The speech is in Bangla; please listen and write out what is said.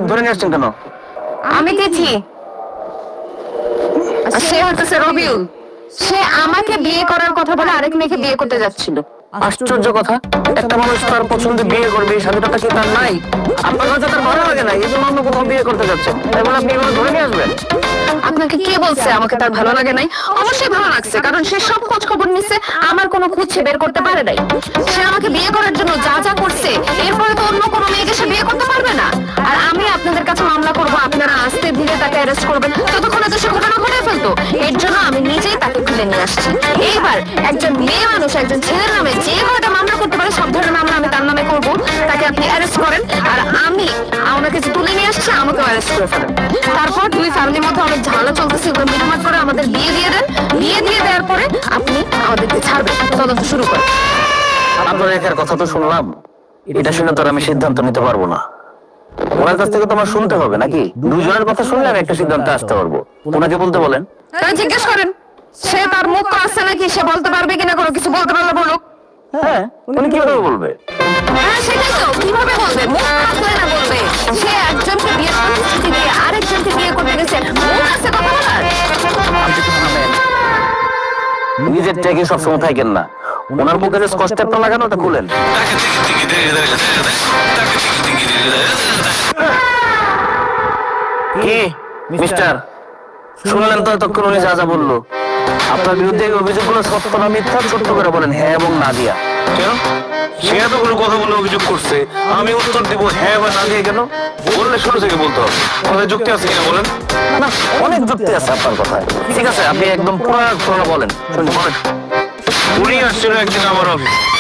ধরে নিয়ে আসছেন কেন? আমি দেখি সে হচ্ছে রবিউল। সে আমাকে বিয়ে করার কথা বলে আরেক মেয়েকে বিয়ে করতে যাচ্ছিল। আশ্চর্য কথা, একটা মানুষ তার পছন্দে বিয়ে করবে এই স্বাধীনতা কি তার নাই? আপনার কাছে তার ভালো লাগে না, এই জন্য অন্য কোথাও বিয়ে করতে যাচ্ছেন, তাই বলে আপনি এভাবে ধরে নিয়ে আসবেন? আপনাকে কে বলছে আমাকে তার ভালো লাগে নাই? অবশ্যই ভালো লাগছে, কারণ সে সব খোঁজ খবর নিচ্ছে, আমার কোনো খুঁজ সে বের করতে পারে নাই। সে আমাকে বিয়ে করার জন্য যা যা করছে, এরপরে তো অন্য কোনো মেয়েকে সে বিয়ে করতে পারবে না। আর আমি আপনাদের কাছে মামলা করব, আপনারা আস্তে ধীরে তাকে অ্যারেস্ট করবেন, ততক্ষণে তো সে ঘটনা ঘটে ফেলতো। এর জন্য আমি নিজেই তাকে খুলে নিয়ে আসছি। এইবার একজন মেয়ে মানুষ একজন ছেলের নামে যে কয়টা মামলা করতে পারে, সব ধরনের মামলা আমি তার নামে করব। তাকে আপনি অ্যারেস্ট করেন, আর আমি ওনাকে যে তুলে নিয়ে আসছি আমাকে অ্যারেস্ট করে ফেলেন। তারপর দুই ফ্যামিলির মধ্যে অনেক ঝামেলা চলতেছে, ওগুলো মিটমাট করে আমাদের বিয়ে দিয়ে দেন। বিয়ে দিয়ে দেওয়ার পরে আপনি আমাদেরকে ছাড়বেন, তদন্ত শুরু করেন। আপনার একার কথা তো শুনলাম, এটা শুনে তো আর আমি সিদ্ধান্ত নিতে পারবো না। ওনার কাছ থেকে তোমার শুনতে হবে নাকি? দুজনের কথা শুনলে আমি একটা সিদ্ধান্তে আসতে পারবো। ওনাকে বলতে বলেন। তাহলে জিজ্ঞেস করেন সে তার মুখ আছে নাকি, সে বলতে পারবে কিনা, কোনো কিছু বলতে পারলে বলুক। হ্যাঁ, উনি কিভাবে বলবে? হ্যাঁ সেটাই তো, কিভাবে বলবে? মুখ আছে না বলবে। সে একজনকে বিয়ে প্রতিশ্রুতি দিয়ে আরেকজনকে বিয়ে করতে গেছে, মুখ আছে কথা বলার? আপনি তো থামেন। নিজের ট্যাগে সবসময় থাকেন না। ওনার বুকে যে স্কচটেপটা লাগানো ওটা খুলেন। কি মিস্টার, শুনলেন তো এতক্ষণ উনি যা যা বললো? আপনার বিরুদ্ধে এই অভিযোগগুলো সত্য না মিথ্যা ছোট্ট করে বলেন হ্যাঁ এবং না দিয়া। কেন? সে এতগুলো কথা বলে অভিযোগ করছে, আমি উত্তর দিব হ্যাঁ বা না দিয়ে কেন? বললে শুরু থেকে বলতে হবে। কথায় যুক্তি আছে কিনা বলেন। না, অনেক যুক্তি আছে আপনার কথায়। ঠিক আছে, আপনি একদম পুরো বলেন, শুনি বলেন। উনি আসছিল একদিন আমার অফিসে।